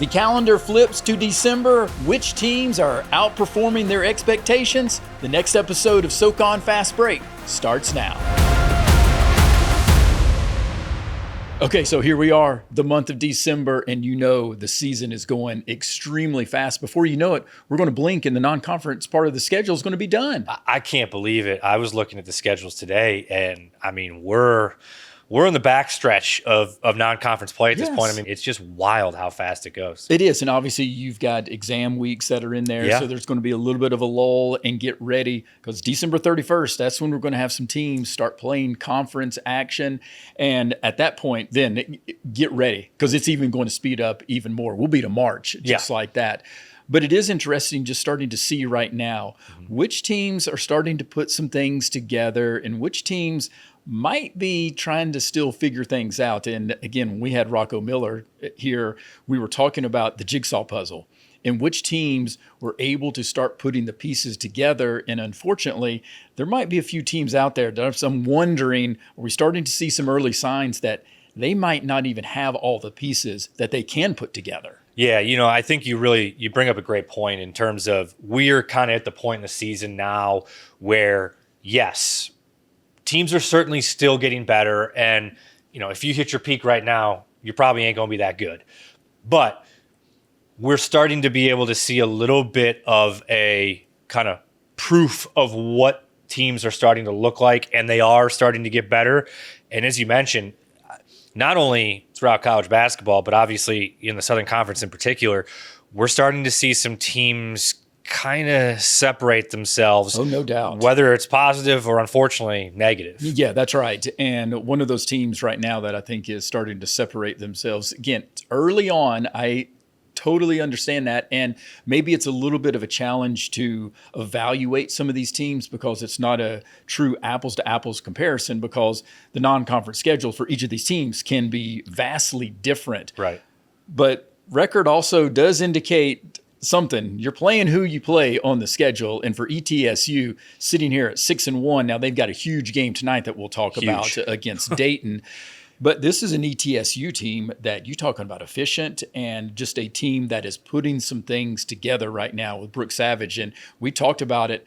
The calendar flips to December. Which teams are outperforming their expectations? The next episode of SoCon Fast Break starts now. Okay, so here we are, the month of December, and you know the season is going extremely fast. Before you know it, we're going to blink and the non-conference part of the schedule is going to be done. I can't believe it. I was looking at the schedules today, and I mean, we're in the backstretch of non-conference play at this point. I mean, it's just wild how fast it goes. It is, and obviously you've got exam weeks that are in there, so there's going to be a little bit of a lull, and get ready because December 31st, that's when we're going to have some teams start playing conference action, and at that point, then get ready because it's even going to speed up even more. We'll be to March just like that. But it is interesting just starting to see right now which teams are starting to put some things together and which teams might be trying to still figure things out. And again, when we had Rocco Miller here, we were talking about the jigsaw puzzle and which teams were able to start putting the pieces together. And unfortunately, there might be a few teams out there that I'm wondering, are we starting to see some early signs that they might not even have all the pieces that they can put together? Yeah, you know, I think you bring up a great point in terms of we're kind of at the point in the season now where, yes, teams are certainly still getting better. And, you know, if you hit your peak right now, you probably ain't going to be that good. But we're starting to be able to see a little bit of a kind of proof of what teams are starting to look like, and they are starting to get better. And as you mentioned, not only throughout college basketball, but obviously in the Southern Conference in particular, we're starting to see some teams kind of separate themselves. Oh, no doubt. Whether it's positive or unfortunately negative. Yeah, that's right. And one of those teams right now that I think is starting to separate themselves, again, early on, I totally understand that. And maybe it's a little bit of a challenge to evaluate some of these teams because it's not a true apples to apples comparison because the non-conference schedule for each of these teams can be vastly different. Right. But record also does indicate something. You're playing who you play on the schedule. And for ETSU, sitting here at 6-1, now they've got a huge game tonight that we'll talk about against Dayton. But this is an ETSU team that you're talking about efficient and just a team that is putting some things together right now with Brooke Savage. And we talked about it.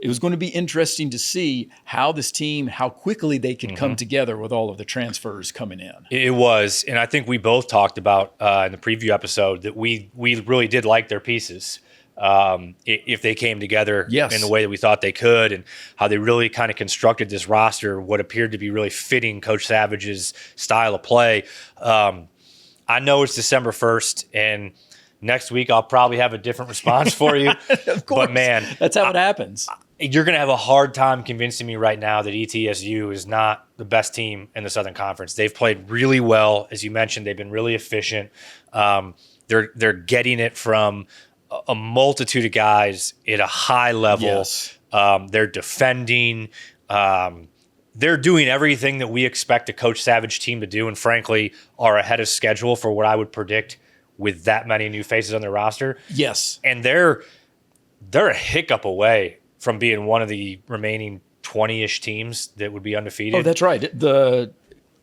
It was going to be interesting to see how this team, how quickly they could come together with all of the transfers coming in. It was. And I think we both talked about in the preview episode that we really did like their pieces. If they came together in the way that we thought they could and how they really kind of constructed this roster, what appeared to be really fitting Coach Savage's style of play. I know it's December 1st and next week I'll probably have a different response for you. Of course. But man, that's how it happens. You're going to have a hard time convincing me right now that ETSU is not the best team in the Southern Conference. They've played really well. As you mentioned, they've been really efficient. They're getting it from a multitude of guys at a high level. Yes. They're defending. They're doing everything that we expect a Coach Savage team to do, and frankly, are ahead of schedule for what I would predict with that many new faces on their roster. Yes. And they're a hiccup away from being one of the remaining 20-ish teams that would be undefeated. Oh, that's right. The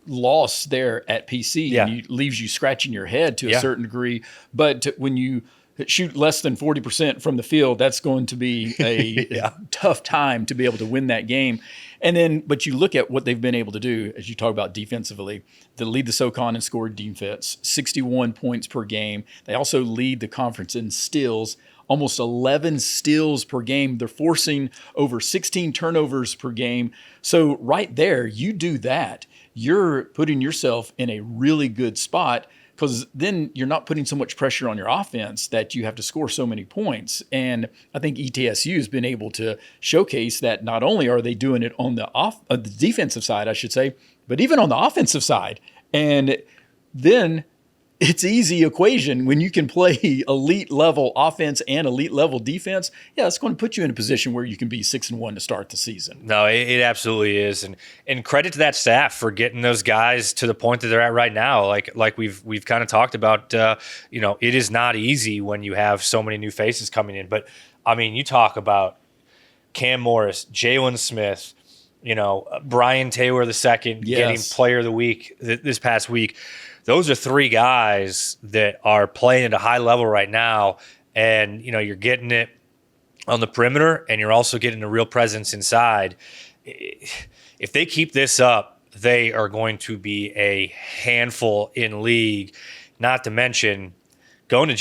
loss there at PC leaves you scratching your head to a certain degree. But when you shoot less than 40% from the field, that's going to be a tough time to be able to win that game. And then, but you look at what they've been able to do, as you talk about defensively, they lead the SoCon in scored defense, 61 points per game. They also lead the conference in steals, almost 11 steals per game. They're forcing over 16 turnovers per game. So right there, you do that, you're putting yourself in a really good spot because then you're not putting so much pressure on your offense that you have to score so many points. And I think ETSU has been able to showcase that not only are they doing it on the defensive side, I should say, but even on the offensive side. And then it's easy equation when you can play elite level offense and elite level defense. Yeah, it's going to put you in a position where you can be 6-1 to start the season. No, it absolutely is, and credit to that staff for getting those guys to the point that they're at right now. Like we've kind of talked about. It is not easy when you have so many new faces coming in. But I mean, you talk about Cam Morris, Jaylen Smith, Brian Taylor II getting Player of the Week this past week. those are three guys that are playing at a high level right now. And, you're getting it on the perimeter and you're also getting a real presence inside. If they keep this up, they are going to be a handful in league, not to mention going to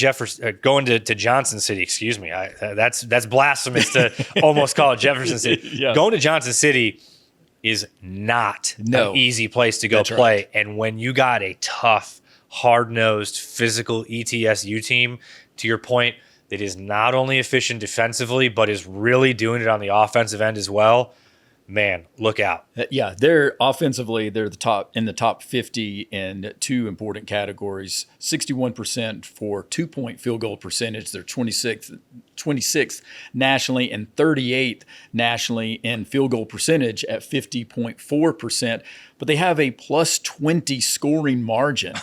Johnson City. Excuse me. That's blasphemous to almost call it Jefferson City. Yeah. Going to Johnson City is not an easy place to go play. Right. And when you got a tough, hard-nosed, physical ETSU team, to your point, that is not only efficient defensively, but is really doing it on the offensive end as well, man, look out. Yeah, they're offensively, they're in the top 50 in two important categories. 61% for 2-point field goal percentage. They're 26th nationally and 38th nationally in field goal percentage at 50.4%. But they have a plus 20 scoring margin.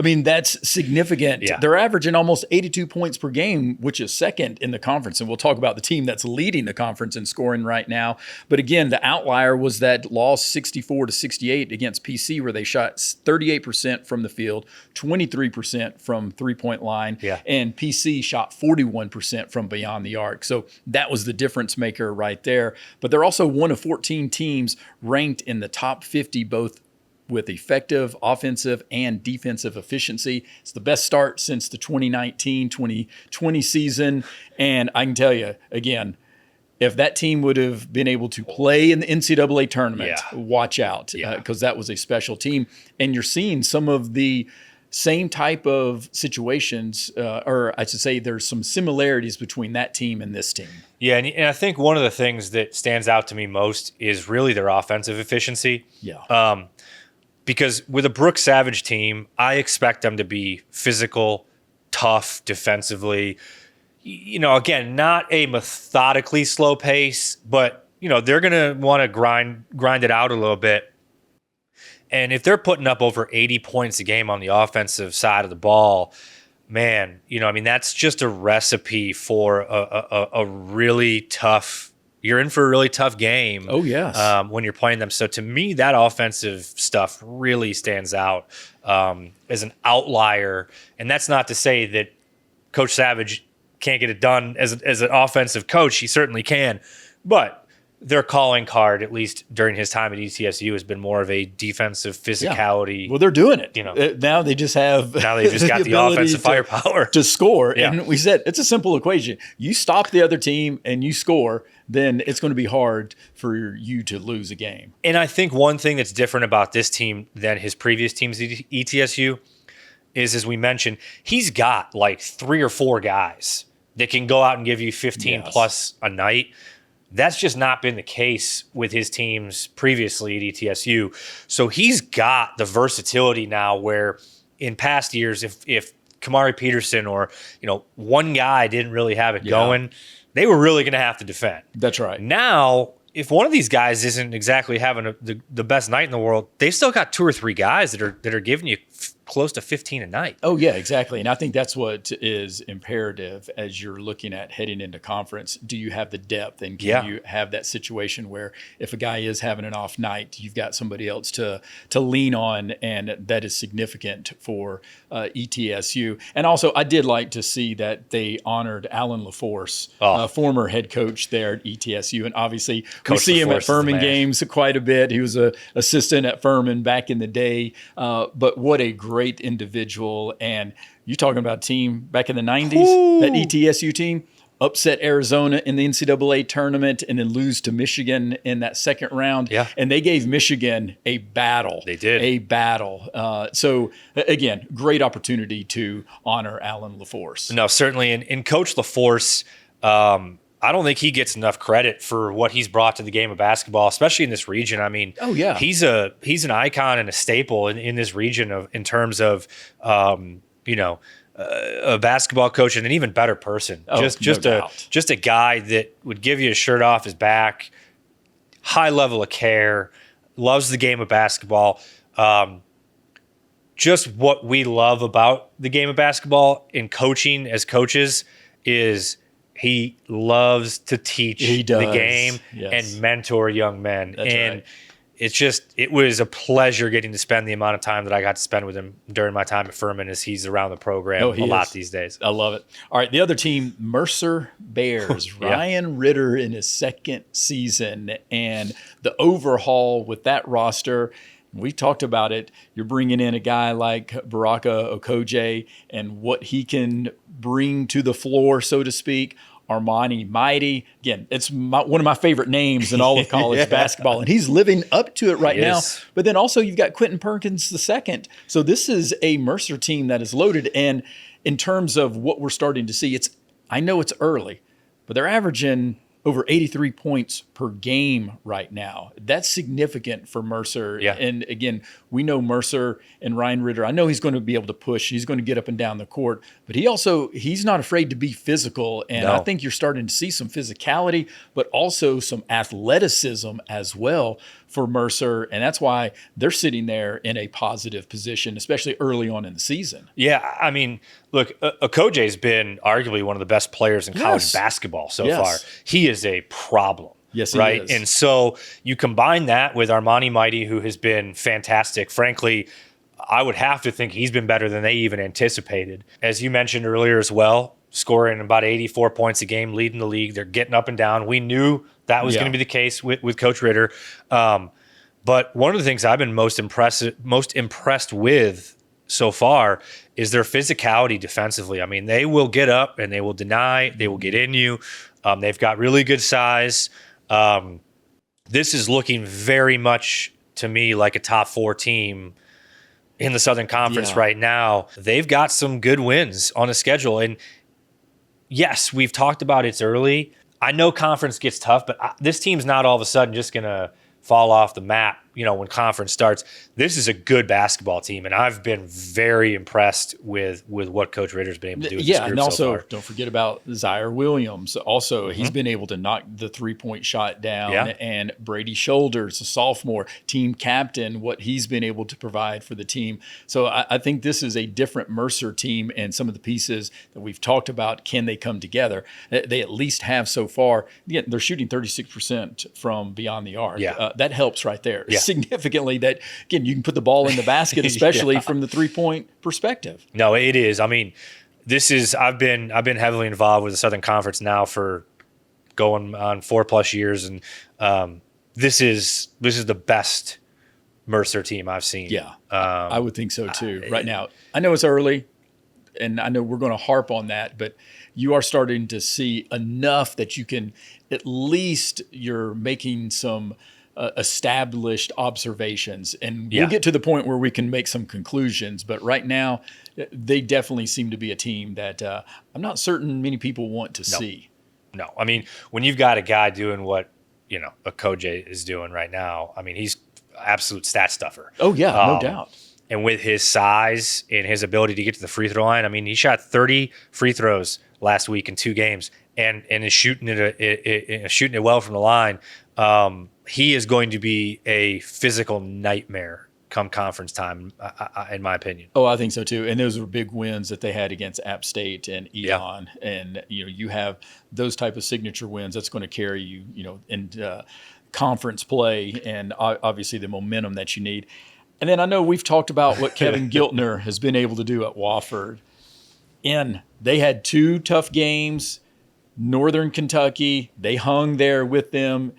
I mean, that's significant. Yeah. They're averaging almost 82 points per game, which is second in the conference. And we'll talk about the team that's leading the conference in scoring right now. But again, the outlier was that loss 64-68 against PC, where they shot 38% from the field, 23% from three-point line, and PC shot 41% from beyond the arc. So that was the difference maker right there. But they're also one of 14 teams ranked in the top 50, both with effective offensive and defensive efficiency. It's the best start since the 2019-2020 season. And I can tell you, again, if that team would have been able to play in the NCAA tournament, watch out, because that was a special team. And you're seeing some of the same type of situations, or I should say there's some similarities between that team and this team. Yeah, and I think one of the things that stands out to me most is really their offensive efficiency. Yeah. Because with a Brooks Savage team, I expect them to be physical, tough defensively. Again, not a methodically slow pace, but they're going to want to grind it out a little bit. And if they're putting up over 80 points a game on the offensive side of the ball, man, that's just a recipe for a really tough. You're in for a really tough game. Oh, yes. When you're playing them. So to me, that offensive stuff really stands out as an outlier. And that's not to say that Coach Savage can't get it done as an offensive coach. He certainly can. But their calling card, at least during his time at ETSU, has been more of a defensive physicality. Yeah. Well, they're doing it. Now they just have got the offensive firepower to score. Yeah. And we said it's a simple equation. You stop the other team and you score, then it's going to be hard for you to lose a game. And I think one thing that's different about this team than his previous teams at ETSU is, as we mentioned, he's got like 3 or 4 guys that can go out and give you 15 plus a night. That's just not been the case with his teams previously at ETSU. So he's got the versatility now where in past years, if Kamari Peterson or one guy didn't really have it going, they were really going to have to defend. That's right. Now, if one of these guys isn't exactly having the best night in the world, they've still got 2 or 3 guys that are giving you close to 15 a night. Oh, yeah, exactly. And I think that's what is imperative as you're looking at heading into conference. Do you have the depth, and can you have that situation where if a guy is having an off night, you've got somebody else to lean on, and that is significant for ETSU. And also, I did like to see that they honored Alan LaForce, former head coach there at ETSU. And obviously, we see him at Furman games quite a bit. He was an assistant at Furman back in the day. But what a great individual. And you're talking about a team back in the 90s, that ETSU team, upset Arizona in the NCAA tournament and then lose to Michigan in that second round. Yeah. And they gave Michigan a battle. They did. A battle. So, again, great opportunity to honor Alan LaForce. No, certainly. And Coach LaForce, I don't think he gets enough credit for what he's brought to the game of basketball, especially in this region. I mean, he's an icon and a staple in this region in terms of a basketball coach and an even better person. Just a guy that would give you a shirt off his back, high level of care, loves the game of basketball. Just what we love about the game of basketball in coaching as coaches is he loves to teach the game and mentor young men. That's and right. it was a pleasure getting to spend the amount of time that I got to spend with him during my time at Furman, as he's around the program a lot these days. I love it. All right, the other team, Mercer Bears. Ryan Ritter in his second season, and the overhaul with that roster. We talked about it. You're bringing in a guy like Baraka Okoje and what he can bring to the floor, so to speak. Armani Mighty. Again, it's one of my favorite names in all of college basketball, and he's living up to it right now. But then also you've got Quentin Perkins II. So this is a Mercer team that is loaded. And in terms of what we're starting to see, I know it's early, but they're averaging over 83 points per game right now. That's significant for Mercer. Yeah. And again, we know Mercer and Ryan Ritter. I know he's going to be able to push. He's going to get up and down the court, but he's not afraid to be physical. And I think you're starting to see some physicality, but also some athleticism as well for Mercer. And that's why they're sitting there in a positive position, especially early on in the season. Yeah. I mean, look, Okoje's been arguably one of the best players in college basketball so far. He is a problem. Yes, right. He is. And so you combine that with Armani Mighty, who has been fantastic. Frankly, I would have to think he's been better than they even anticipated. As you mentioned earlier as well, scoring about 84 points a game, leading the league. They're getting up and down. We knew that was going to be the case with Coach Ritter. But one of the things I've been most impressed with so far is their physicality defensively. I mean, they will get up and they will deny, they will get in you. They've got really good size. This is looking very much to me like a top 4 team in the Southern Conference right now. They've got some good wins on the schedule. And yes, we've talked about it's early. I know conference gets tough, but this team's not all of a sudden just going to fall off the map, when conference starts. This is a good basketball team, and I've been very impressed with what Coach Ritter's been able to do with this group and also so far. Don't forget about Zaire Williams. Also, he's been able to knock the three-point shot down, and Brady Shoulders, a sophomore, team captain, what he's been able to provide for the team. So I think this is a different Mercer team, and some of the pieces that we've talked about, can they come together? They at least have so far. Again, they're shooting 36% from beyond the arc. That helps right there. Significantly, that again, you can put the ball in the basket, especially from the 3-point perspective. No, it is. I mean, I've been heavily involved with the Southern Conference now for going on 4+ years, and this is the best Mercer team I've seen. I would think so too. Right now, I know it's early, and I know we're going to harp on that, but you are starting to see enough that you can at least you're making some established observations, and we'll get to the point where we can make some conclusions. But right now, they definitely seem to be a team that I'm not certain many people want to see. No, I mean, when you've got a guy doing what Okoje is doing right now, I mean, he's absolute stat stuffer. Oh yeah, no doubt. And with his size and his ability to get to the free throw line, I mean, he shot 30 free throws last week in 2 games, and is shooting it well from the line. He is going to be a physical nightmare come conference time, in my opinion. Oh, I think so too. And those were big wins that they had against App State and Elon. And you have those type of signature wins that's going to carry you, into conference play, and obviously the momentum that you need. And then I know we've talked about what Kevin Giltner has been able to do at Wofford. And they had 2 tough games. Northern Kentucky, they hung there with them.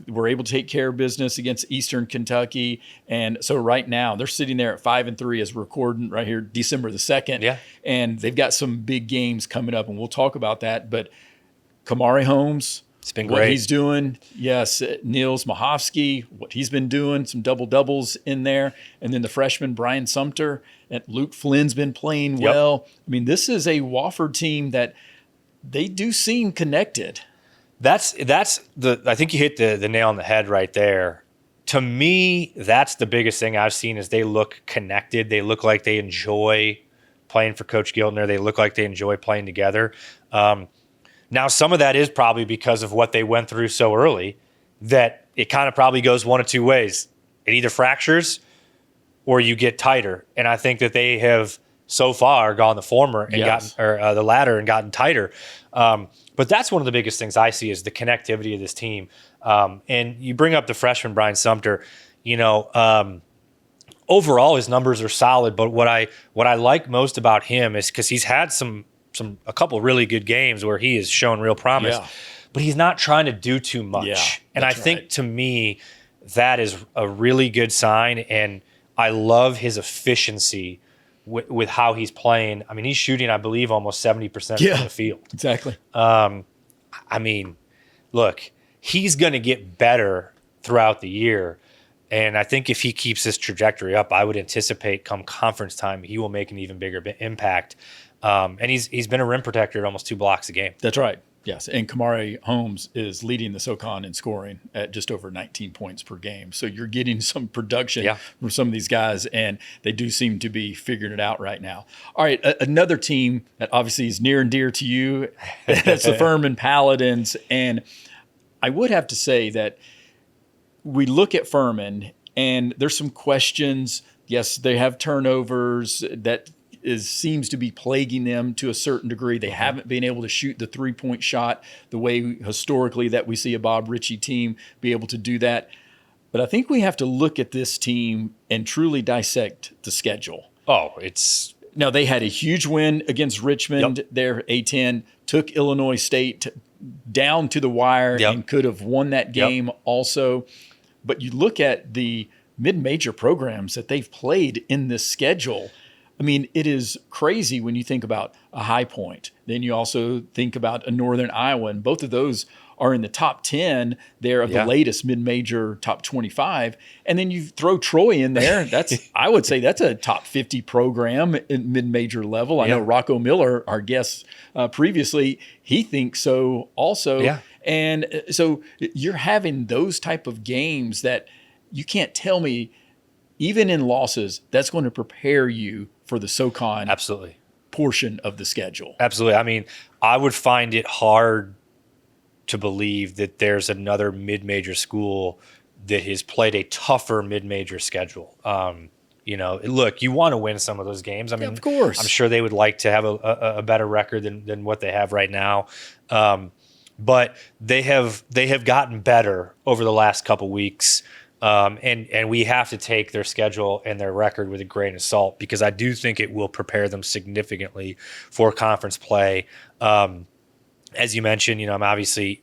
Were able to take care of business against Eastern Kentucky. And so right now they're sitting there at 5-3 as we're recording right here, December the 2nd. Yeah. And they've got some big games coming up, and we'll talk about that. But Kamari Holmes, it's been what great. he's doing. Yes. Niels Mahovsky, what he's been doing, some doubles in there. And then the freshman Brian Sumter, and Luke Flynn's been playing well. I mean, this is a Wofford team that they do seem connected. I think you hit the nail on the head right there. To me, that's the biggest thing I've seen is they look connected. They look like they enjoy playing for Coach Giltner. They look like they enjoy playing together. Now, some of that is probably because of what they went through so early that it kind of probably goes one of 2 ways. It either fractures or you get tighter. And I think that they have so far gone the former and the latter and gotten tighter. But that's one of the biggest things I see is the connectivity of this team. And you bring up the freshman Brian Sumter. Overall his numbers are solid, but what I like most about him is because he's had a couple really good games where he has shown real promise, but he's not trying to do too much. Yeah, and I think to me that is a really good sign, and I love his efficiency with how he's playing. I mean, he's shooting, I believe, almost 70% from the field. Exactly. I mean, look, he's going to get better throughout the year. And I think if he keeps this trajectory up, I would anticipate come conference time, he will make an even bigger impact. And he's been a rim protector at almost 2 blocks a game. That's right. Yes. And Kamari Holmes is leading the SoCon in scoring at just over 19 points per game. So you're getting some production from some of these guys, and they do seem to be figuring it out right now. All right. Another team that obviously is near and dear to you, that's the Furman Paladins. And I would have to say that we look at Furman and there's some questions. Yes, they have turnovers that seems to be plaguing them to a certain degree. They haven't been able to shoot the 3-point shot the way historically that we see a Bob Ritchie team be able to do that. But I think we have to look at this team and truly dissect the schedule. Now, they had a huge win against Richmond. Their A-10 took Illinois State down to the wire and could have won that game also. But you look at the mid-major programs that they've played in this schedule. I mean, it is crazy when you think about a High Point. Then you also think about a Northern Iowa, and both of those are in the top 10 there of the latest mid-major top 25. And then you throw Troy in there. I would say that's a top 50 program in mid-major level. I know Rocco Miller, our guest previously, he thinks so also. And so you're having those type of games that you can't tell me, even in losses, that's going to prepare you for the SoCon portion of the schedule. Absolutely. I mean, I would find it hard to believe that there's another mid-major school that has played a tougher mid-major schedule. Look, you want to win some of those games. I mean, of course, I'm sure they would like to have a better record than what they have right now. But they have gotten better over the last couple weeks. And we have to take their schedule and their record with a grain of salt, because I do think it will prepare them significantly for conference play. As you mentioned, I'm obviously,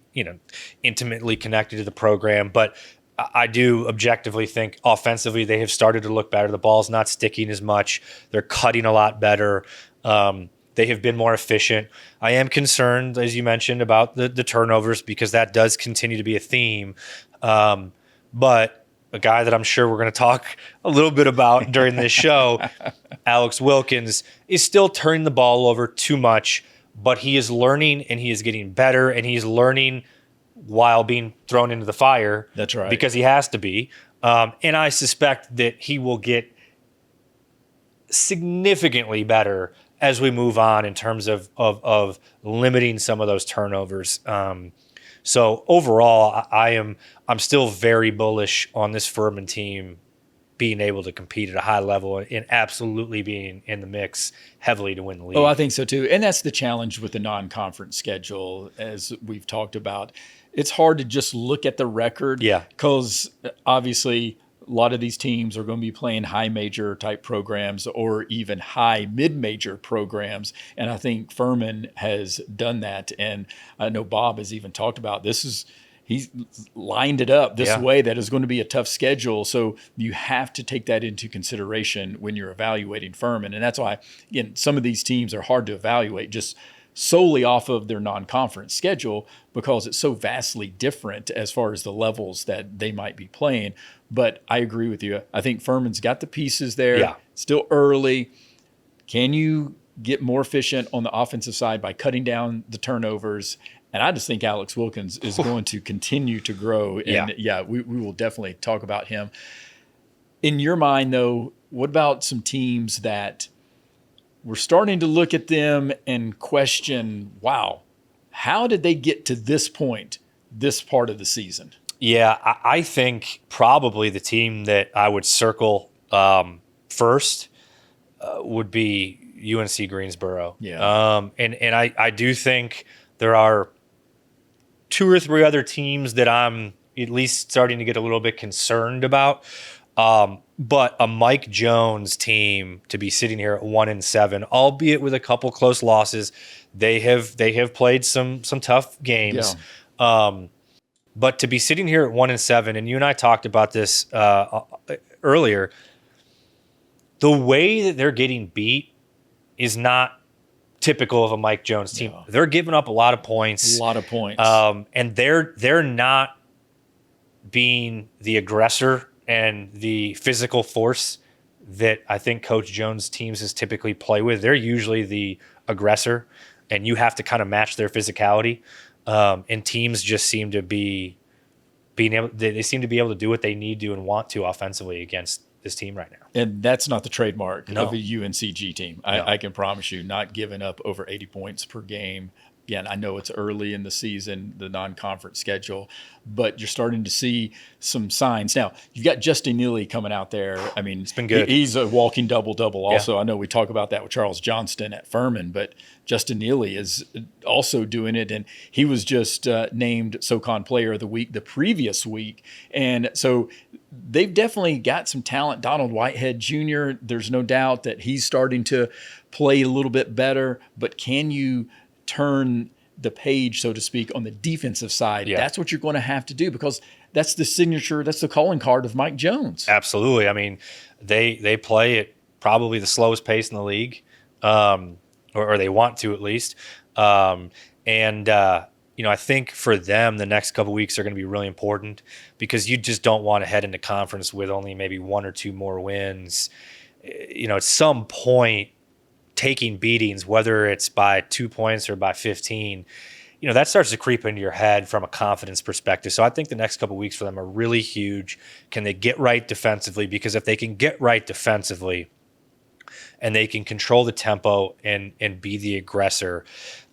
intimately connected to the program, but I do objectively think offensively they have started to look better. The ball's not sticking as much. They're cutting a lot better. They have been more efficient. I am concerned, as you mentioned, about the turnovers, because that does continue to be a theme. But a guy that I'm sure we're going to talk a little bit about during this show, Alex Wilkins, is still turning the ball over too much, but he is learning and he is getting better, and he's learning while being thrown into the fire. That's right. Because he has to be. And I suspect that he will get significantly better as we move on in terms of limiting some of those turnovers. So overall, I'm still very bullish on this Furman team being able to compete at a high level and absolutely being in the mix heavily to win the league. Oh, I think so too. And that's the challenge with the non-conference schedule, as we've talked about. It's hard to just look at the record, because obviously a lot of these teams are going to be playing high major type programs or even high mid-major programs. And I think Furman has done that. And I know Bob has even talked about he's lined it up this way that is going to be a tough schedule. So you have to take that into consideration when you're evaluating Furman. And that's why, again, some of these teams are hard to evaluate just solely off of their non-conference schedule, because it's so vastly different as far as the levels that they might be playing. But I agree with you. I think Furman's got the pieces there. Yeah. Still early. Can you get more efficient on the offensive side by cutting down the turnovers? And I just think Alex Wilkins is going to continue to grow. And we will definitely talk about him. In your mind, though, what about some teams that we're starting to look at them and question, wow, how did they get to this point, this part of the season? Yeah, I think probably the team that I would circle first would be UNC Greensboro. Yeah. And I do think there are 2 or 3 other teams that I'm, at least starting to get a little bit concerned about. But a Mike Jones team to be sitting here at 1-7, albeit with a couple close losses, they have played some tough games. Yeah. But to be sitting here at 1-7, and you and I talked about this earlier, the way that they're getting beat is not typical of a Mike Jones team. No. They're giving up a lot of points. And they're not being the aggressor and the physical force that I think Coach Jones' teams is typically play with. They're usually the aggressor, and you have to kind of match their physicality. And teams just seem to be able to do what they need to and want to offensively against this team right now. And that's not the trademark of a UNCG team. I can promise you, not giving up over 80 points per game. Again, I know it's early in the season, the non-conference schedule, but you're starting to see some signs. Now, you've got Justin Neely coming out there. I mean, it's been good. He's a walking double-double also. Yeah. I know we talk about that with Charles Johnston at Furman, but Justin Neely is also doing it, and he was just named SoCon Player of the Week the previous week. And so they've definitely got some talent. Donald Whitehead Jr., there's no doubt that he's starting to play a little bit better, but can you turn the page, so to speak, on the defensive side? Yeah. That's what you're going to have to do, because that's the signature, that's the calling card of Mike Jones. Absolutely. I mean, they play at probably the slowest pace in the league, or they want to at least. I think for them, the next couple of weeks are going to be really important, because you just don't want to head into conference with only maybe one or two more wins. At some point, taking beatings, whether it's by 2 points or by 15, that starts to creep into your head from a confidence perspective. So I think the next couple of weeks for them are really huge. Can they get right defensively? Because if they can get right defensively and they can control the tempo and be the aggressor,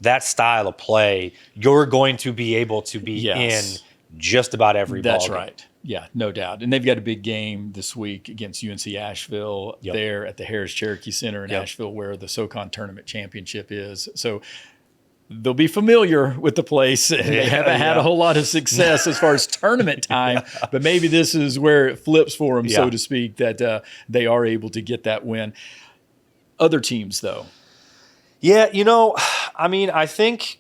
that style of play, you're going to be able to be in just about every ball. That's right. Yeah, no doubt. And they've got a big game this week against UNC Asheville there at the Harris Cherokee Center in Asheville, where the SoCon Tournament Championship is. So they'll be familiar with the place. And they haven't had a whole lot of success as far as tournament time, but maybe this is where it flips for them, so to speak, that they are able to get that win. Other teams, though. Yeah, I think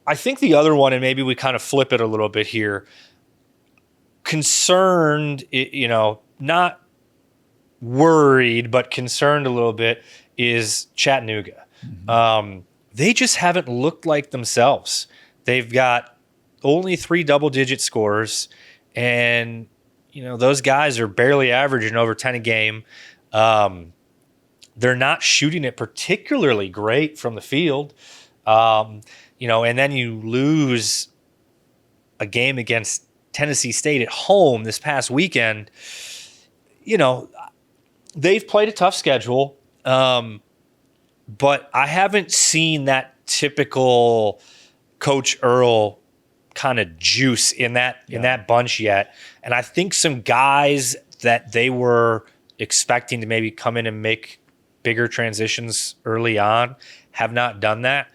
the other one, and maybe we kind of flip it a little bit here, concerned, not worried, but concerned a little bit, is Chattanooga. Mm-hmm. They just haven't looked like themselves. They've got only 3 double-digit scores, and those guys are barely averaging over 10 a game. They're not shooting it particularly great from the field, and then you lose a game against Tennessee State at home this past weekend. They've played a tough schedule, but I haven't seen that typical Coach Earl kind of juice in that bunch yet. And I think some guys that they were expecting to maybe come in and make bigger transitions early on have not done that.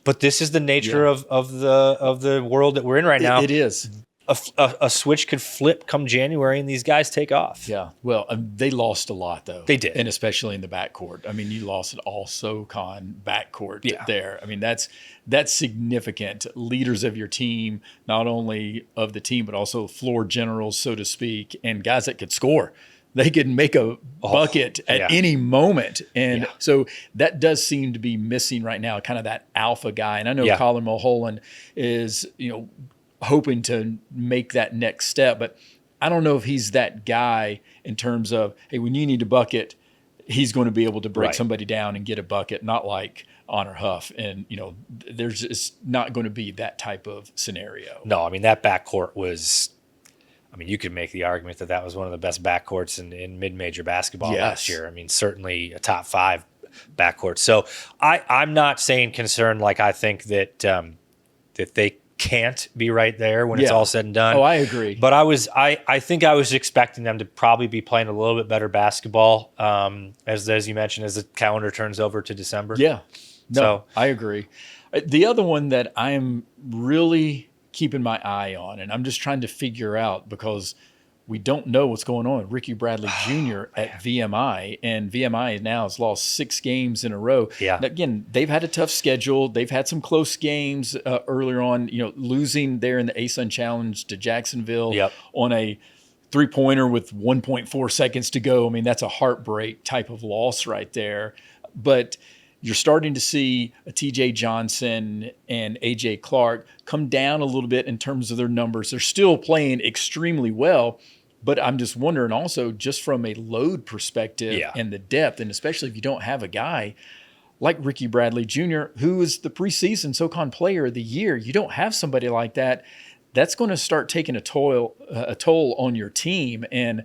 But this is the nature of the world that we're in right now. It is. A switch could flip come January, and these guys take off. Yeah. Well, they lost a lot, though. They did. And especially in the backcourt. I mean, you lost it all SoCon backcourt there. I mean, that's significant. Leaders of your team, not only of the team, but also floor generals, so to speak, and guys that could score. They could make a bucket at any moment. And so that does seem to be missing right now, kind of that alpha guy. And I know Colin Mulholland is, hoping to make that next step, but I don't know if he's that guy in terms of, hey, when you need a bucket, he's going to be able to break somebody down and get a bucket, not like Honor Huff. And, there's just not going to be that type of scenario. No, I mean, that backcourt was, you could make the argument that was one of the best backcourts in mid-major basketball last year. I mean, certainly a top 5 backcourt. So I'm not saying concerned like I think that that they can't be right there when it's all said and done. Oh, I agree. But I think I was expecting them to probably be playing a little bit better basketball, as you mentioned, as the calendar turns over to December. Yeah. No, I agree. The other one that I'm really keeping my eye on, and I'm just trying to figure out, because we don't know what's going on with Ricky Bradley Jr. at VMI, and VMI now has lost 6 games in a row. Yeah. Now, again, they've had a tough schedule. They've had some close games earlier on, losing there in the ASCENT Challenge to Jacksonville on a three-pointer with 1.4 seconds to go. I mean, that's a heartbreak type of loss right there. But you're starting to see a TJ Johnson and AJ Clark come down a little bit in terms of their numbers. They're still playing extremely well, but I'm just wondering also, just from a load perspective and the depth, and especially if you don't have a guy like Ricky Bradley Jr., who is the preseason SoCon Player of the Year. You don't have somebody like that. That's going to start taking a toll on your team. And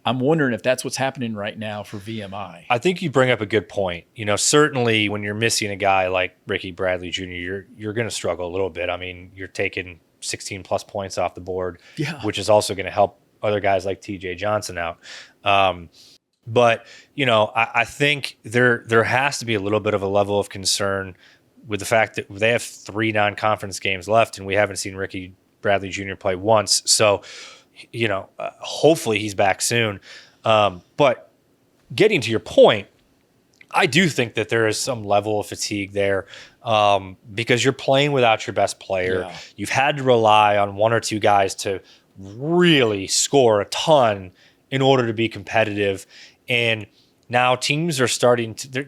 I'm wondering if that's what's happening right now for VMI. I think you bring up a good point. Certainly when you're missing a guy like Ricky Bradley Jr., you're going to struggle a little bit. I mean, you're taking 16 plus points off the board, which is also going to help other guys like TJ Johnson out. But I think there has to be a little bit of a level of concern with the fact that they have 3 non-conference games left, and we haven't seen Ricky Bradley Jr. play once. So, hopefully he's back soon. But getting to your point, I do think that there is some level of fatigue there because you're playing without your best player. Yeah. You've had to rely on 1 or 2 guys to really score a ton in order to be competitive. And now teams are starting to,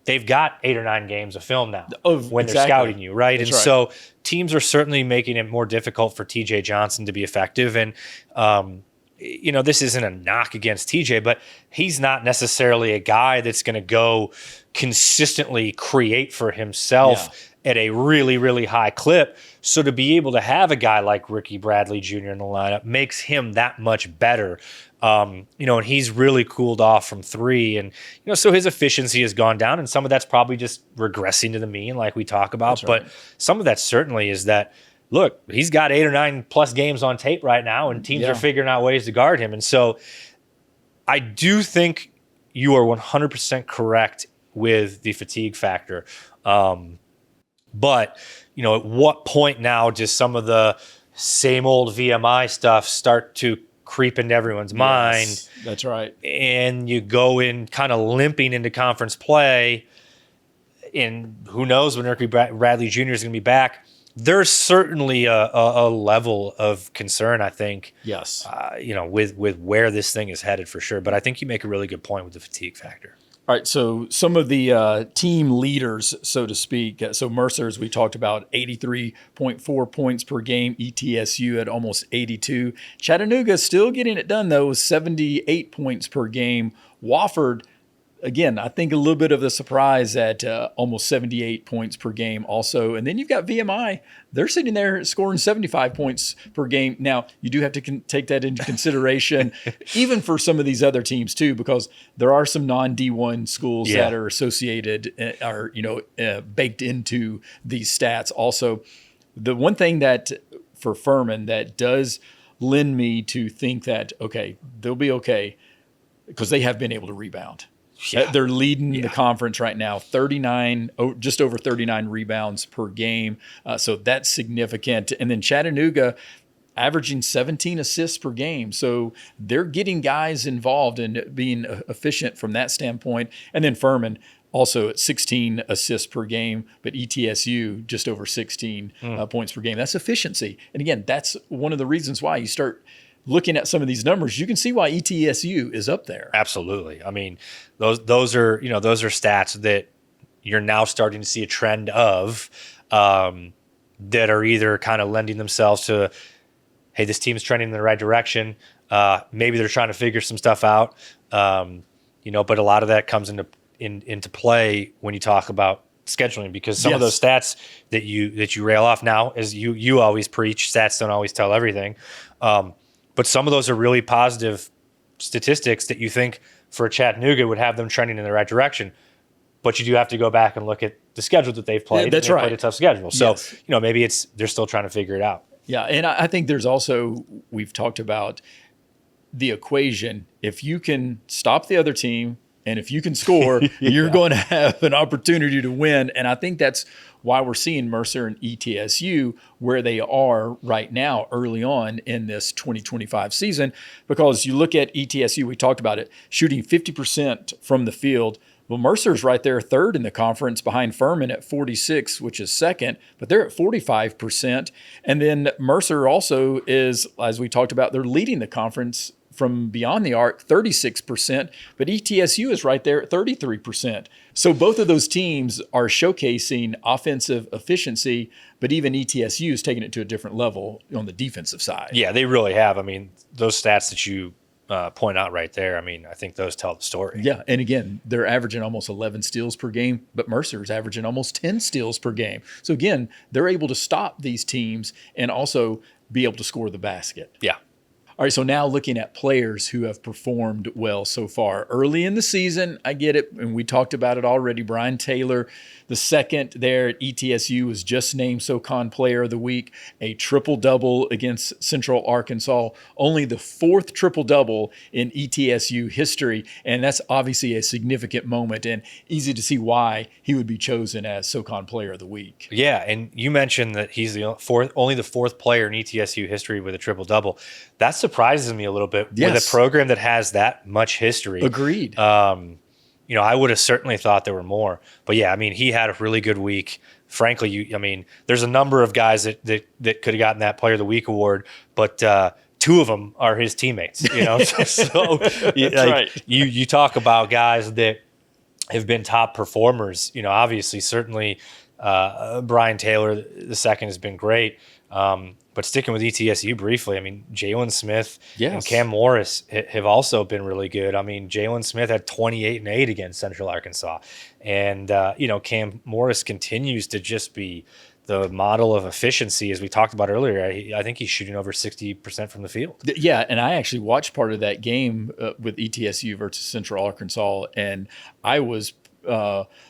they've got 8 or 9 games of film now when they're scouting you, right? That's right. So teams are certainly making it more difficult for TJ Johnson to be effective. And, this isn't a knock against TJ, but he's not necessarily a guy that's going to go consistently create for himself at a really, really high clip. So to be able to have a guy like Ricky Bradley Jr. in the lineup makes him that much better. And he's really cooled off from 3. And, so his efficiency has gone down, and some of that's probably just regressing to the mean like we talk about. Right. But some of that certainly is that, look, he's got 8 or 9 plus games on tape right now, and teams are figuring out ways to guard him. And so I do think you are 100% correct with the fatigue factor. But, at what point now does some of the same old VMI stuff start to creep into everyone's mind? That's right. And you go in kind of limping into conference play, and who knows when Ricky Bradley Jr. is going to be back. There's certainly a level of concern, I think. Yes. With where this thing is headed for sure. But I think you make a really good point with the fatigue factor. All right, so some of the team leaders, so to speak. So Mercer, as we talked about, 83.4 points per game. ETSU at almost 82. Chattanooga still getting it done, though, with 78 points per game. Wofford, again, I think a little bit of a surprise at almost 78 points per game also. And then you've got VMI. They're sitting there scoring 75 points per game. Now, you do have to take that into consideration, even for some of these other teams too, because there are some non-D1 schools that are associated, are baked into these stats. Also, the one thing that for Furman that does lend me to think that, okay, they'll be okay, because they have been able to rebound. Yeah. They're leading the conference right now, just over 39 rebounds per game. So that's significant. And then Chattanooga averaging 17 assists per game. So they're getting guys involved and being efficient from that standpoint. And then Furman also at 16 assists per game, but ETSU just over 16 points per game. That's efficiency. And again, that's one of the reasons why you start looking at some of these numbers, you can see why ETSU is up there. Absolutely. I mean, those are stats that you're now starting to see a trend of that are either kind of lending themselves to, hey, this team's trending in the right direction. Maybe they're trying to figure some stuff out. But a lot of that comes into play when you talk about scheduling, because some of those stats that you rail off now, as you always preach, stats don't always tell everything. But some of those are really positive statistics that you think for Chattanooga would have them trending in the right direction. But you do have to go back and look at the schedule that they've played. That's right. Played a tough schedule. So, maybe they're still trying to figure it out. Yeah, and I think there's also, we've talked about the equation. If you can stop the other team And if you can score, you're going to have an opportunity to win. And I think that's why we're seeing Mercer and ETSU where they are right now early on in this 2025 season. Because you look at ETSU, we talked about it, shooting 50% from the field. Well, Mercer's right there third in the conference behind Furman at 46, which is second, but they're at 45%. And then Mercer also is, as we talked about, they're leading the conference from beyond the arc, 36%, but ETSU is right there at 33%. So both of those teams are showcasing offensive efficiency, but even ETSU is taking it to a different level on the defensive side. Yeah, they really have. I mean, those stats that you point out right there, I mean, I think those tell the story. Yeah, and again, they're averaging almost 11 steals per game, but Mercer's averaging almost 10 steals per game. So again, they're able to stop these teams and also be able to score the basket. Yeah. All right, so now looking at players who have performed well so far. Early in the season, I get it, and we talked about it already. Brian Taylor, the second there at ETSU, was just named SoCon Player of the Week, a triple-double against Central Arkansas, only the fourth triple-double in ETSU history, and that's obviously a significant moment and easy to see why he would be chosen as SoCon Player of the Week. Yeah, and you mentioned that he's only the fourth player in ETSU history with a triple-double. That surprises me a little bit with a program that has that much history. Agreed. I would have certainly thought there were more. But yeah, I mean, he had a really good week. Frankly, there's a number of guys that could have gotten that Player of the Week award, but two of them are his teammates. Right. You talk about guys that have been top performers. Obviously, certainly Brian Taylor the second has been great. But sticking with ETSU briefly, I mean, Jaylen Smith and Cam Morris have also been really good. I mean, Jaylen Smith had 28 and 8 against Central Arkansas. And, Cam Morris continues to just be the model of efficiency, as we talked about earlier. I think he's shooting over 60% from the field. Yeah, and I actually watched part of that game with ETSU versus Central Arkansas, and I was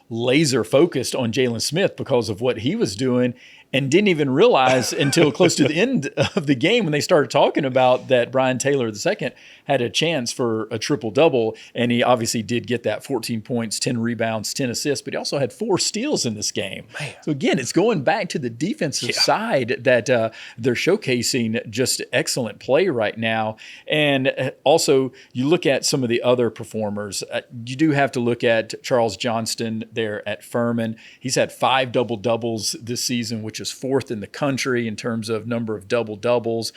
laser focused on Jaylen Smith because of what he was doing, and didn't even realize until close to the end of the game when they started talking about that Brian Taylor II had a chance for a triple-double, and he obviously did get that 14 points, 10 rebounds, 10 assists, but he also had 4 steals in this game. Man. So again, it's going back to the defensive side that they're showcasing just excellent play right now. And also, you look at some of the other performers. You do have to look at Charles Johnston there at Furman. He's had 5 double-doubles this season, which is 4th in the country in terms of number of double-doubles.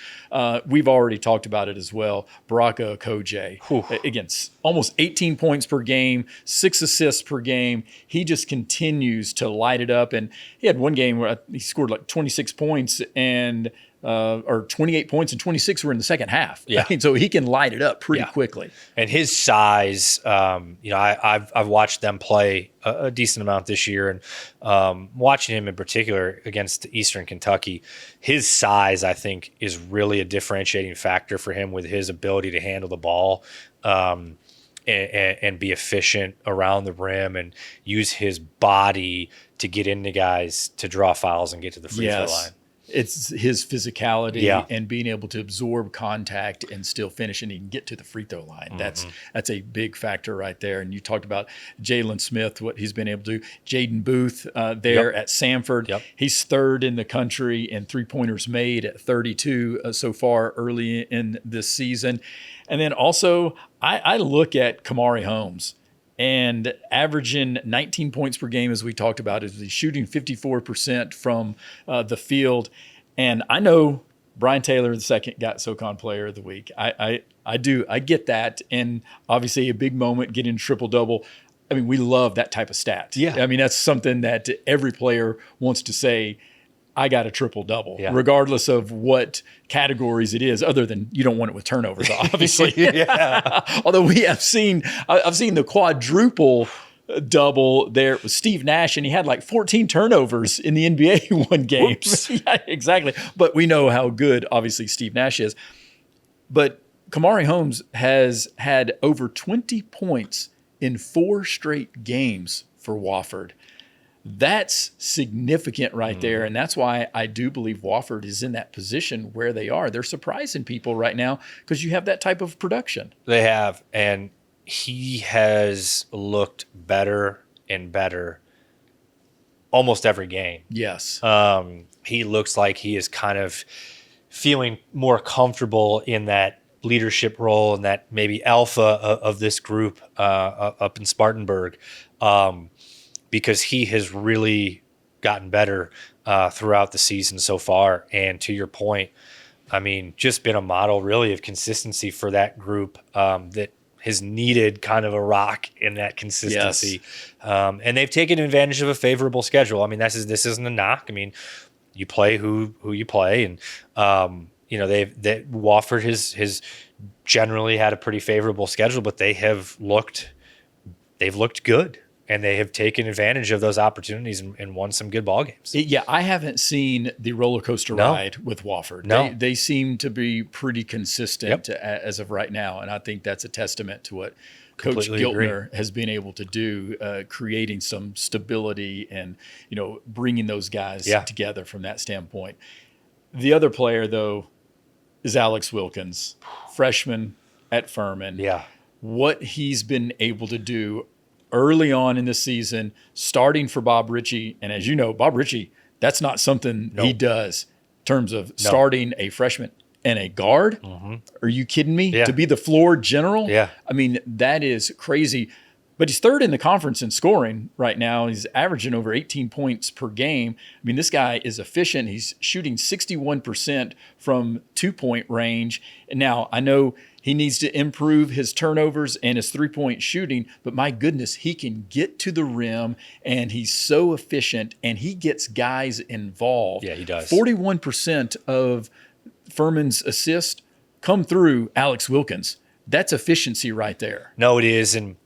We've already talked about it as well. Baraka Okoje, again, almost 18 points per game, 6 assists per game. He just continues to light it up. And he had one game where he scored like 26 points and or 28 points and 26 were in the second half. Yeah. I mean, so he can light it up pretty quickly. And his size, I've watched them play a decent amount this year, and watching him in particular against Eastern Kentucky, his size, I think, is really a differentiating factor for him with his ability to handle the ball and be efficient around the rim and use his body to get into guys to draw fouls and get to the free throw line. It's his physicality and being able to absorb contact and still finish, and he can get to the free throw line. Mm-hmm. That's a big factor right there. And you talked about Jaylen Smith, what he's been able to do. Jaden Booth there at Samford. Yep. He's 3rd in the country in three-pointers made at 32 so far early in this season. And then also I look at Kamari Holmes. And averaging 19 points per game, as we talked about, is he's shooting 54% from the field. And I know Brian Taylor II got SoCon Player of the Week. I do. I get that. And obviously a big moment getting a triple-double. I mean, we love that type of stat. Yeah. I mean, that's something that every player wants to say, I got a triple-double, regardless of what categories it is, other than you don't want it with turnovers, obviously. Although I've seen the quadruple double there with Steve Nash, and he had like 14 turnovers in the NBA one game. Yeah, exactly. But we know how good, obviously, Steve Nash is. But Kamari Holmes has had over 20 points in 4 straight games for Wofford. That's significant right there, and that's why I do believe Wofford is in that position where they are. They're surprising people right now because you have that type of production. They have, and he has looked better and better almost every game. Yes. He looks like he is kind of feeling more comfortable in that leadership role and that maybe alpha of this group up in Spartanburg, because he has really gotten better throughout the season so far. And to your point, I mean, just been a model really of consistency for that group that has needed kind of a rock in that consistency. Yes. And they've taken advantage of a favorable schedule. I mean, this isn't a knock. I mean, you play who you play, and Wofford has generally had a pretty favorable schedule, but they've looked good, and they have taken advantage of those opportunities and won some good ball games. Yeah, I haven't seen the roller coaster ride with Wofford. No. They seem to be pretty consistent as of right now, and I think that's a testament to what Coach Giltner has been able to do, creating some stability and bringing those guys together from that standpoint. The other player, though, is Alex Wilkins, freshman at Furman. Yeah, what he's been able to do early on in the season, starting for Bob Ritchie. And as you know, Bob Ritchie, that's not something he does in terms of starting a freshman and a guard. Mm-hmm. Are you kidding me? Yeah. To be the floor general? Yeah. I mean, that is crazy. But he's third in the conference in scoring right now. He's averaging over 18 points per game. I mean, this guy is efficient. He's shooting 61% from 2-point range. And now I know he needs to improve his turnovers and his three-point shooting, but my goodness, he can get to the rim, and he's so efficient, and he gets guys involved. Yeah, he does. 41% of Furman's assists come through Alex Wilkins. That's efficiency right there. No, it is. And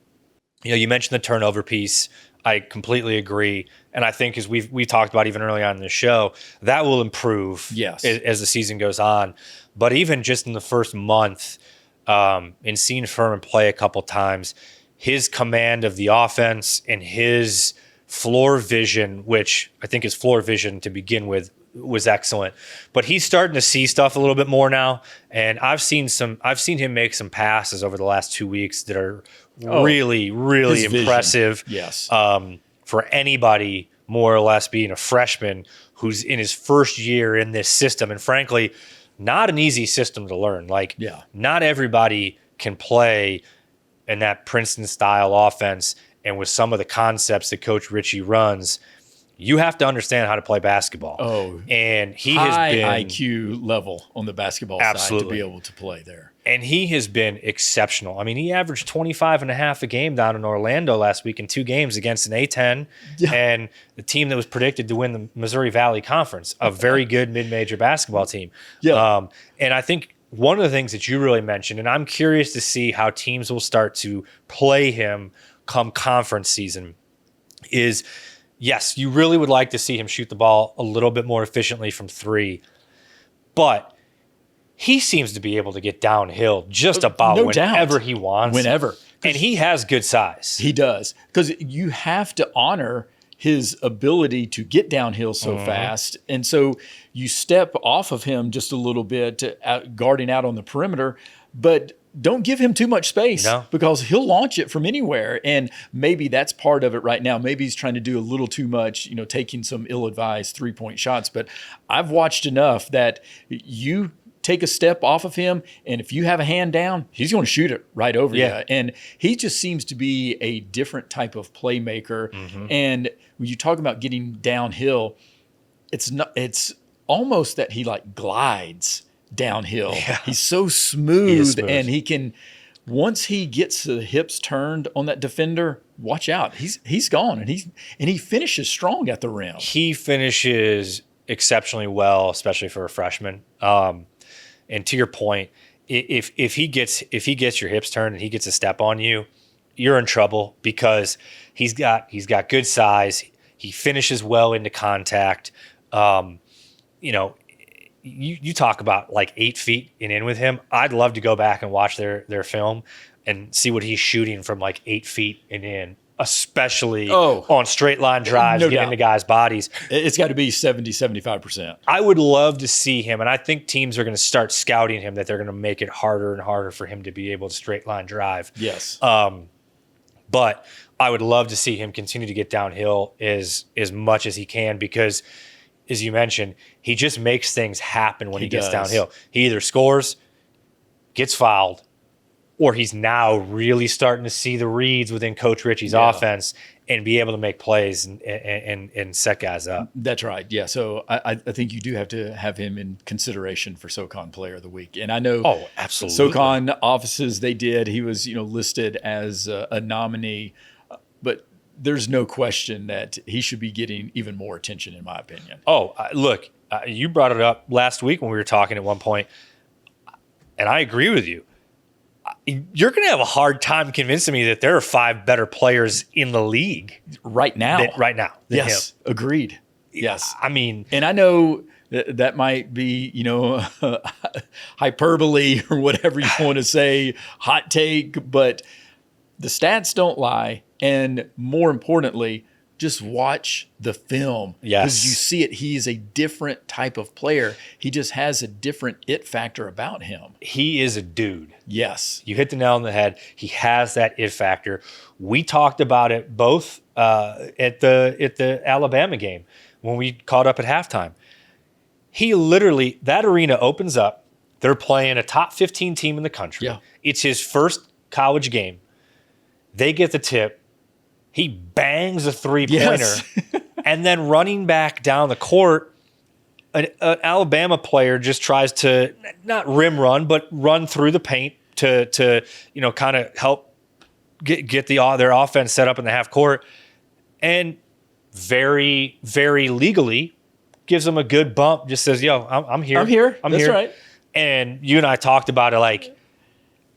you mentioned the turnover piece. I completely agree. And I think, as we talked about even early on in the show, that will improve as the season goes on. But even just in the first month, in seeing Furman play a couple times, his command of the offense and his floor vision, which I think his floor vision to begin with was excellent, but he's starting to see stuff a little bit more now. And I've seen him make some passes over the last 2 weeks that are really, really impressive. Yes. For anybody more or less being a freshman who's in his first year in this system, and frankly, not an easy system to learn. Not everybody can play in that Princeton-style offense, and with some of the concepts that Coach Ritchie runs, you have to understand how to play basketball. Oh, and he high has been IQ level on the basketball side to be able to play there. And he has been exceptional. I mean, he averaged 25.5 a game down in Orlando last week in 2 games against an A-10 and the team that was predicted to win the Missouri Valley Conference, a very good mid-major basketball team. Yeah. And I think one of the things that you really mentioned, and I'm curious to see how teams will start to play him come conference season, is yes, you really would like to see him shoot the ball a little bit more efficiently from 3, but he seems to be able to get downhill just about whenever he wants. Whenever. And he has good size. He does. Because you have to honor his ability to get downhill so fast. And so you step off of him just a little bit, guarding out on the perimeter, but don't give him too much space because he'll launch it from anywhere. And maybe that's part of it right now. Maybe he's trying to do a little too much, taking some ill-advised three-point shots. But I've watched enough that you take a step off of him, and if you have a hand down, he's going to shoot it right over you. And he just seems to be a different type of playmaker. And when you talk about getting downhill, it's almost that he glides downhill. He's so smooth, and he can, once he gets the hips turned on that defender, watch out. He's gone, and he finishes strong at the rim. He finishes exceptionally well, especially for a freshman. And to your point, if he gets your hips turned and he gets a step on you, you're in trouble because he's got good size. He finishes well into contact. You talk about 8 feet and in with him. I'd love to go back and watch their film and see what he's shooting from 8 feet and in. especially on straight line drives, getting into guys' bodies. It's got to be 70-75%. I would love to see him, and I think teams are going to start scouting him, that they're going to make it harder and harder for him to be able to straight line drive. Yes. But I would love to see him continue to get downhill as much as he can, because, as you mentioned, he just makes things happen when he gets downhill. He either scores, gets fouled, or he's now really starting to see the reads within Coach Ritchie's offense and be able to make plays and set guys up. That's right. Yeah. So I think you do have to have him in consideration for SoCon Player of the Week. And I know absolutely. SoCon offices, they did. He was, listed as a nominee, but there's no question that he should be getting even more attention, in my opinion. Look, you brought it up last week when we were talking at one point, and I agree with you. You're going to have a hard time convincing me that there are 5 better players in the league right now. Than yes, him. Agreed. Yes, I mean, and I know that might be hyperbole or whatever you want to say, hot take, but the stats don't lie, and more importantly, just watch the film. Yes. Because you see it. He's a different type of player. He just has a different it factor about him. He is a dude. Yes. You hit the nail on the head. He has that it factor. We talked about it both at the Alabama game when we caught up at halftime. He literally, that arena opens up. They're playing a top 15 team in the country. Yeah. It's his first college game. They get the tip. He bangs a three-pointer, and then running back down the court, an Alabama player just tries to not rim run, but run through the paint to kind of help get their offense set up in the half court, and very, very legally gives them a good bump. Just says, "Yo, I'm here. I'm here. I'm That's here." Right. And you and I talked about it, like,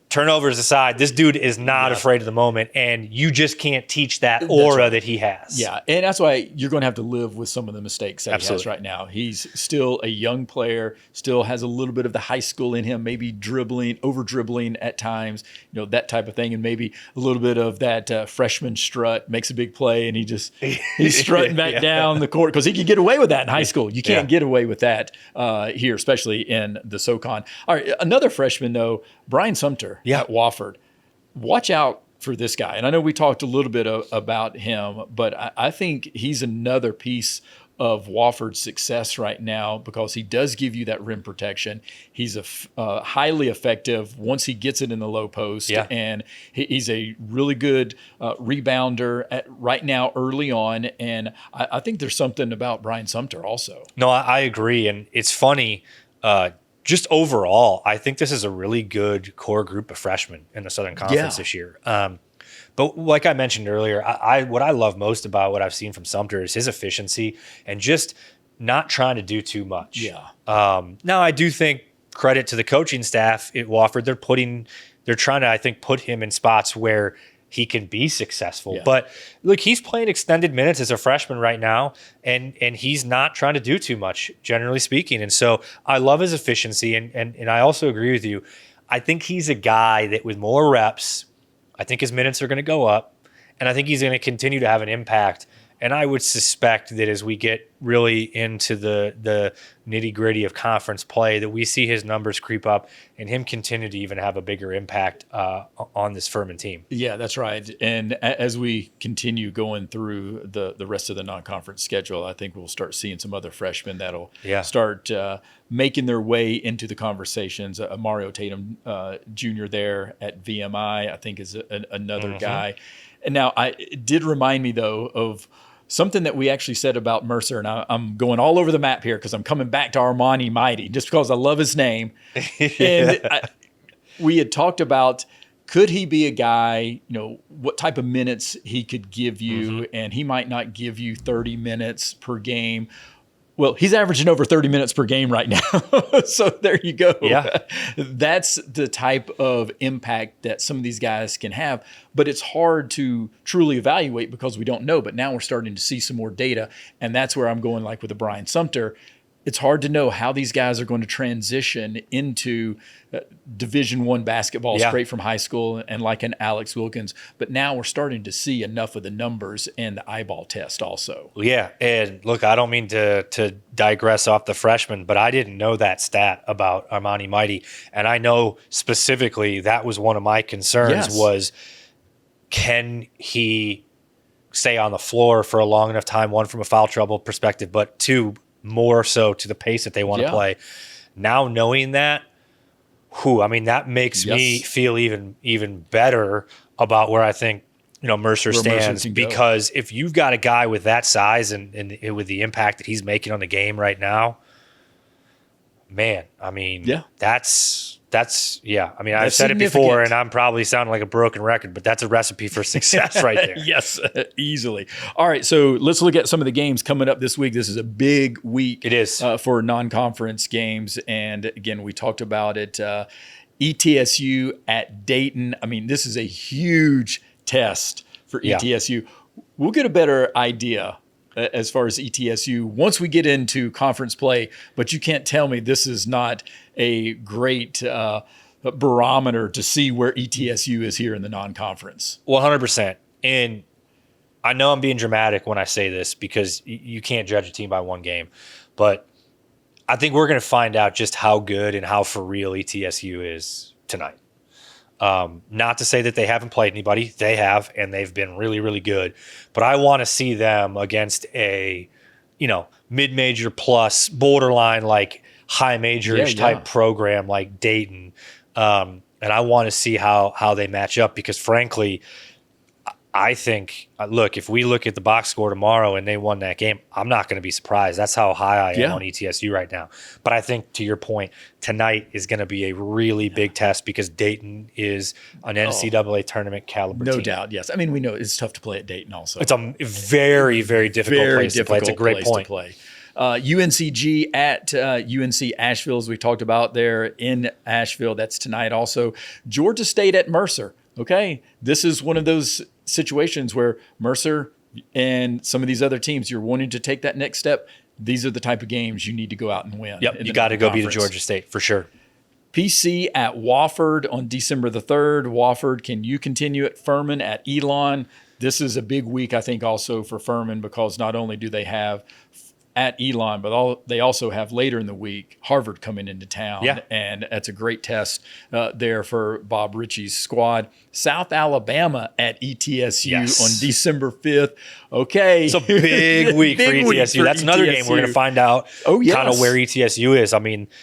turnovers aside, this dude is not afraid of the moment, and you just can't teach that aura that he has. Yeah, and that's why you're going to have to live with some of the mistakes that he has right now. He's still a young player, still has a little bit of the high school in him, maybe dribbling, over-dribbling at times, that type of thing, and maybe a little bit of that freshman strut, makes a big play, and he's strutting back down the court, because he could get away with that in high school. You can't get away with that here, especially in the SoCon. All right, another freshman, though, Brian Sumter at Wofford. Watch out for this guy. And I know we talked a little bit about him, but I think he's another piece of Wofford's success right now, because he does give you that rim protection. He's highly effective once he gets it in the low post, and he's a really good rebounder right now early on. And I think there's something about Brian Sumter also. No, I agree. And it's funny, just overall, I think this is a really good core group of freshmen in the Southern Conference this year. But like I mentioned earlier, what I love most about what I've seen from Sumter is his efficiency and just not trying to do too much. Yeah. Now, I do think credit to the coaching staff at Wofford. They're trying to, I think, put him in spots where he can be successful. Yeah. But look, he's playing extended minutes as a freshman right now, and he's not trying to do too much, generally speaking. And so I love his efficiency, and I also agree with you. I think he's a guy that with more reps, I think his minutes are going to go up, and I think he's going to continue to have an impact. And I would suspect that as we get really into the nitty-gritty of conference play, that we see his numbers creep up and him continue to even have a bigger impact on this Furman team. Yeah, that's right. And as we continue going through the rest of the non-conference schedule, I think we'll start seeing some other freshmen that'll start making their way into the conversations. Mario Tatum Jr. there at VMI, I think, is another guy. And now, it did remind me, though, of something that we actually said about Mercer, and I'm going all over the map here because I'm coming back to Armani Mighty just because I love his name. And we had talked about, could he be a guy, what type of minutes he could give you, and he might not give you 30 minutes per game. Well, he's averaging over 30 minutes per game right now. So there you go. Yeah. That's the type of impact that some of these guys can have. But it's hard to truly evaluate because we don't know. But now we're starting to see some more data. And that's where I'm going, like with the Brian Sumter. it's hard to know how these guys are going to transition into Division I basketball straight from high school, and like an Alex Wilkins. But now we're starting to see enough of the numbers and the eyeball test also. Yeah, and look, I don't mean to digress off the freshman, but I didn't know that stat about Armani Mighty, and I know specifically that was one of my concerns was, can he stay on the floor for a long enough time, one, from a foul trouble perspective, but two, more so to the pace that they want to play. Now knowing that, that makes me feel even better about where I think Mercer stands, because if you've got a guy with that size and with the impact that he's making on the game right now, man, that's I've said it before, and I'm probably sounding like a broken record, but that's a recipe for success right there. Yes, easily. All right, so let's look at some of the games coming up this week. This is a big week. It is. For non-conference games, and again, we talked about it. ETSU at Dayton. This is a huge test for ETSU. We'll get a better idea as far as ETSU once we get into conference play, but you can't tell me this is not a great barometer to see where ETSU is here in the non-conference. 100%. And I know I'm being dramatic when I say this, because you can't judge a team by one game, but I think we're going to find out just how good and how for real ETSU is tonight. Not to say that they haven't played anybody. They have, and they've been really, really good. But I want to see them against a, mid-major plus, borderline like high major-ish type program like Dayton. And I want to see how they match up, because frankly, I think, look, if we look at the box score tomorrow and they won that game, I'm not going to be surprised. That's how high I am on ETSU right now. But I think, to your point, tonight is going to be a really big test, because Dayton is an NCAA tournament caliber team. No doubt, yes. We know it's tough to play at Dayton also. It's a very, very difficult place to play. It's a great point. To play. UNCG at UNC Asheville, as we talked about there in Asheville. That's tonight also. Georgia State at Mercer. Okay, this is one of those situations where Mercer and some of these other teams, you're wanting to take that next step. These are the type of games you need to go out and win. Yep, you got to go beat Georgia State for sure. PC at Wofford on December the 3rd. Wofford, can you continue at Furman at Elon? This is a big week, I think, also for Furman, because not only do they have at Elon, but they also have later in the week Harvard coming into town. Yeah. And that's a great test there for Bob Ritchie's squad. South Alabama at ETSU on December 5th. Okay. It's a big week for ETSU. That's another game we're going to find out kind of where ETSU is.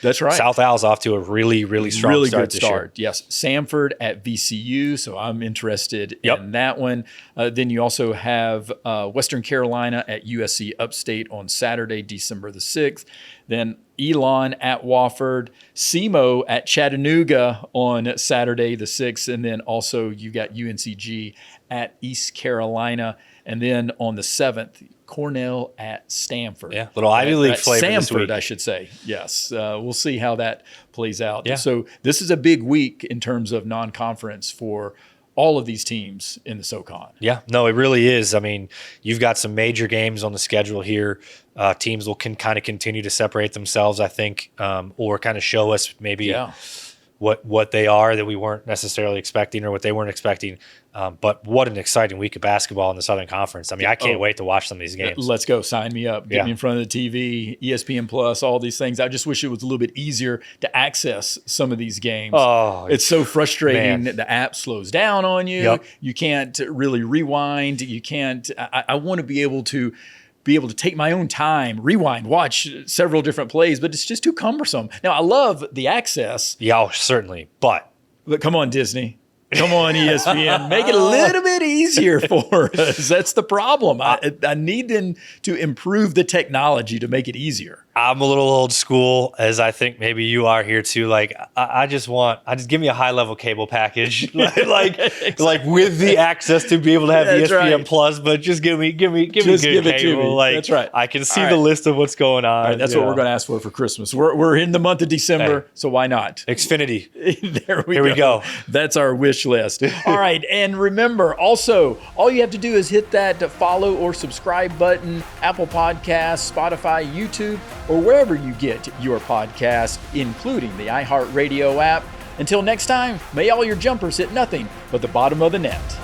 That's right. South Al's off to a really, really strong start this year. Yes. Samford at VCU, so I'm interested in that one. Then you also have Western Carolina at USC Upstate on Saturday, December the 6th. Then Elon at Wofford, SEMO at Chattanooga on Saturday the 6th, and then also you got UNCG at East Carolina, and then on the 7th, Cornell at Stanford. Yeah, little Ivy League flavor this week. Samford, I should say. Yes, we'll see how that plays out. Yeah. So this is a big week in terms of non-conference for all of these teams in the SoCon. Yeah, no, it really is. You've got some major games on the schedule here. Teams can kind of continue to separate themselves, I think, or kind of show us maybe what they are that we weren't necessarily expecting, or what they weren't expecting. But what an exciting week of basketball in the Southern Conference. I can't wait to watch some of these games. Let's go. Sign me up. Get me in front of the TV, ESPN Plus, all these things. I just wish it was a little bit easier to access some of these games. Oh, it's so frustrating that the app slows down on you. Yep. You can't really rewind. You can't. I want to be able to take my own time, rewind, watch several different plays, but it's just too cumbersome. Now, I love the access. Yeah, certainly. But come on, Disney. Come on, ESPN. Make it a little bit easier for us. That's the problem. I need them to improve the technology to make it easier. I'm a little old school, as I think maybe you are here too. I just give me a high level cable package, exactly. like with the access to be able to have ESPN Plus, but just give me good cable. That's right. I can see the list of what's going on. All right, that's what we're going to ask for Christmas. We're in the month of December, so why not? Xfinity. Here we go. That's our wish list. All right, and remember, also, all you have to do is hit that follow or subscribe button, Apple Podcasts, Spotify, YouTube. or wherever you get your podcast, including the iHeartRadio app. Until next time, may all your jumpers hit nothing but the bottom of the net.